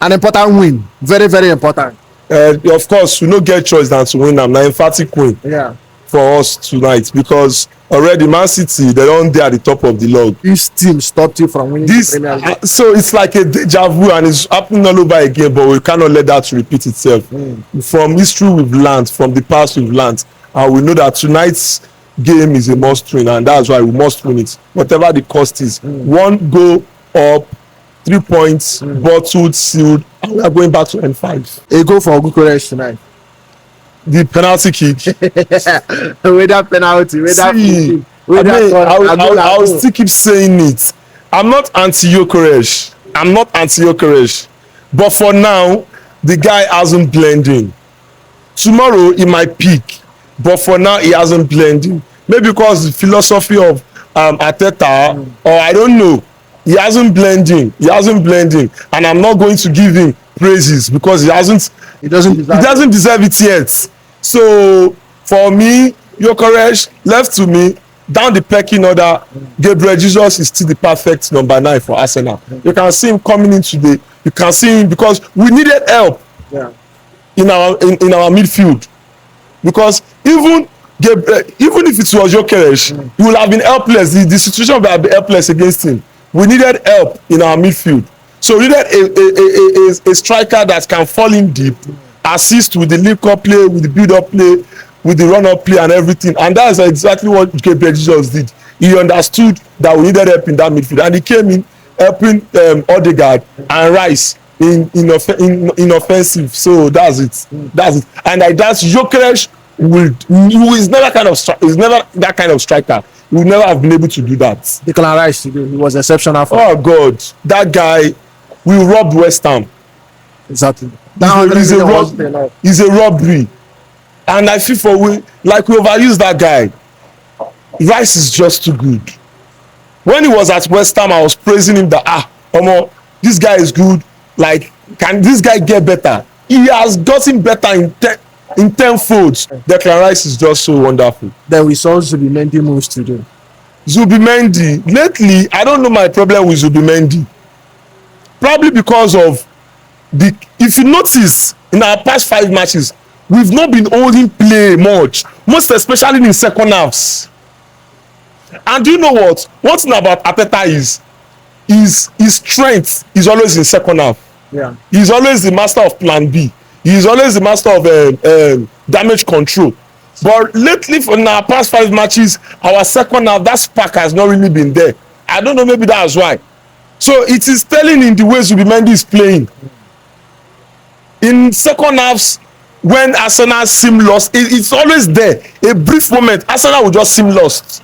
an important win, very very important. Of course we no get choice than to win am. Na emphatic win for us tonight because already Man City they don dey at the top of the log. This team stopped you from winning the Premier League. So it's like a deja vu and it's happening all over again, but we cannot let that repeat itself. From history we've learned, from the past we've learned, and we know that tonight's game is a must win, and that's why we must win it whatever the cost is. One goal up, 3 points, bottled, sealed, and we are going back to N5. A goal for Gyökeres tonight. The penalty kick. Whether penalty, whether I will still keep saying it. I'm not anti-Gyökeres. But for now, the guy hasn't blended. Tomorrow he might peak, but for now he hasn't blended. Maybe because the philosophy of Arteta, or I don't know. He hasn't blending, and I'm not going to give him praises because he doesn't deserve it yet. So for me, Gyökeres left to me down the pecking order. Gabriel Jesus is still the perfect number 9 for Arsenal. You can see him coming in today. You can see him because we needed help in our midfield. Because even if it was Gyökeres, he would have been helpless. The situation would have been helpless against him. We needed help in our midfield. So we needed a striker that can fall in deep, assist with the link-up play, with the build-up play, with the run-up play and everything. And that's exactly what Gabriel Jesus did. He understood that we needed help in that midfield. And he came in helping Odegaard and Rice in offensive. So that's it. And that's Gyökeres who is never that kind of striker. We would never have been able to do that. Declan Rice today, he was exceptional. Oh God, that guy, we robbed West Ham. Exactly. It's a robbery, and I feel we overuse that guy. Rice is just too good. When he was at West Ham, I was praising him that this guy is good. Like, can this guy get better? He has gotten better in 10 folds. Declan Rice is just so wonderful. Then we saw Zubimendi moves today. Zubimendi, lately, I don't know my problem with Zubimendi. Probably because of if you notice, in our past 5 matches, we've not been holding play much, most especially in second halves. And do you know what? One thing about Arteta is his strength is always in second half. Yeah. He's always the master of plan B. He's always the master of damage control. But lately, in our past 5 matches, our second half, that spark has not really been there. I don't know, maybe that's why. So it is telling in the way Zubimendi is playing. In second halves, when Arsenal seem lost, it's always there. A brief moment, Arsenal will just seem lost.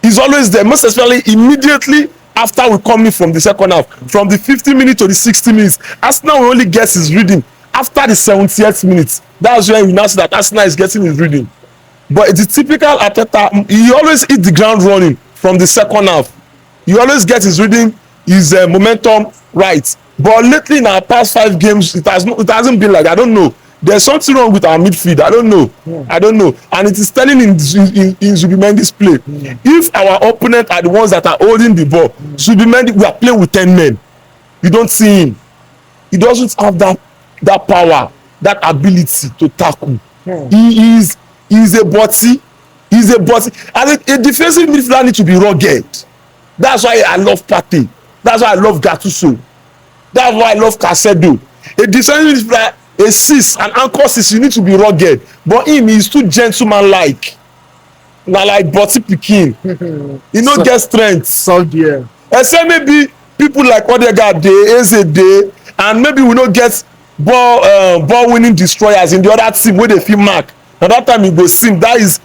He's always there, most especially immediately after we come in from the second half, from the 50 minutes to the 60 minutes, Arsenal will only get his reading after the 70th minute. That's when we now see that Arsenal is getting his reading. But the typical Arteta, he always hit the ground running from the second half. He always gets his reading, his momentum right. But lately in our past 5 games, it hasn't been like that. I don't know. There's something wrong with our midfield. I don't know. And it is telling in Zubimendi's play. If our opponent are the ones that are holding the ball, Zubimendi, we are playing with 10 men. You don't see him. He doesn't have that power, that ability to tackle. He is a body. He's a body. And a defensive midfielder needs to be rugged. That's why I love Partey. That's why I love Gattuso. That's why I love Casedo. A defensive midfielder, a 6, an anchor 6, you need to be rugged. But him, he's too gentleman-like. Na like Boti Pikin. He no get strength. So dear. Except maybe people like Odegaard dey, Eze dey, and maybe we no get ball winning destroyers in the other team wey dey fit mark. Na that time you go see him. That is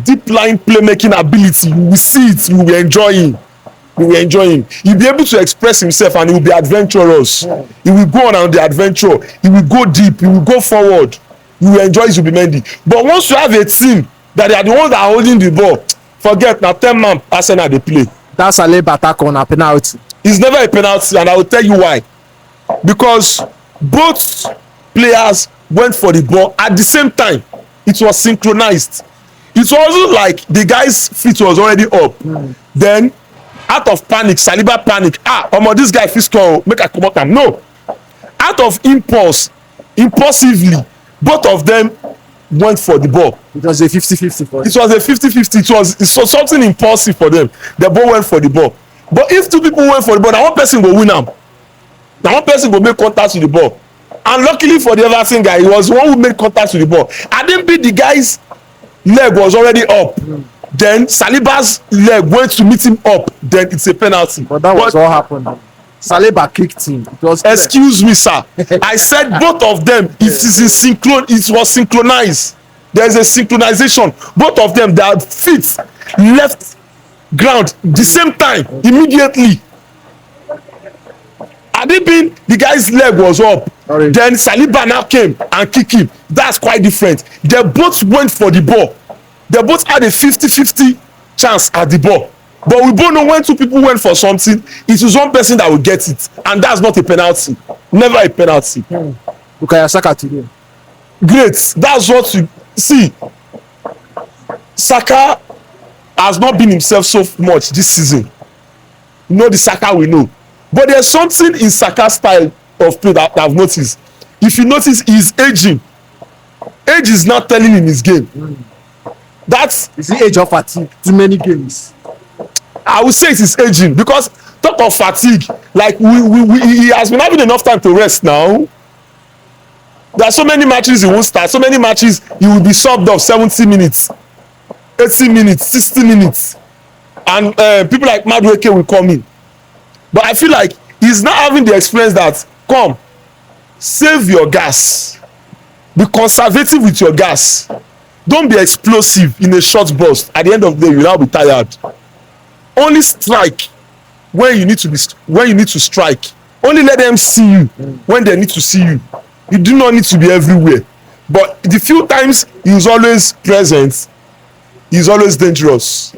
deep line playmaking ability. You will see it. You will enjoy him. He'll be able to express himself and he will be adventurous. He will go on the adventure. He will go deep. He will go forward. You will enjoy Zubimendi. But once you have a team that they are the ones that are holding the ball, forget, now 10 man Arsenal they play. That's a late attack on a penalty. It's never a penalty, and I will tell you why. Because both players went for the ball at the same time. It was synchronized. It wasn't like the guy's feet was already up. Then out of panic Saliba panic omo this guy fit score make I comot am. No, out of impulsively both of them went for the ball. It was a 50-50 for It was a 50-50. It was something impulsive for them. They both went for the ball. But if two people went for the ball, na one person go win am. Na one person go make contact with the ball. And luckily for the Everton guy, he was the one who made contact with the ball. I didn't beat the guy's leg was already up. Then Saliba's leg went to meet him up. Then it's a penalty. But that was what happened. Saliba kicked him. It was clear. Excuse me, sir. I said both of them. It is in synchron. It was synchronized. There is a synchronization. Both of them, their feet left ground the same time immediately. Had it been the guy's leg was up, then Saliba now came and kicked him. That's quite different. They both went for the ball. They both had a 50-50 chance at the ball. But we both know when two people went for something, it is one person that will get it, and that's not a penalty. Never a penalty. Bukayo Saka today. Great. That's what you see. Saka has not been himself so much this season. You know the Saka we know. But there's something in Saka's style of play that I've noticed. If you notice, he's aging. Age is not telling in his game. That's Is the age of fatigue? Too many games. I would say it is aging because talk of fatigue, like he has been having enough time to rest now. There are so many matches he won't start, so many matches he will be subbed off 70 minutes, 80 minutes, 60 minutes, and people like Madueke will come in. But I feel like he's not having the experience that come save your gas, be conservative with your gas, don't be explosive in a short burst. At the end of the day you will now be tired. Only strike when you need to strike. Only let them see you when they need to see you. You do not need to be everywhere. But the few times he is always present, he is always dangerous.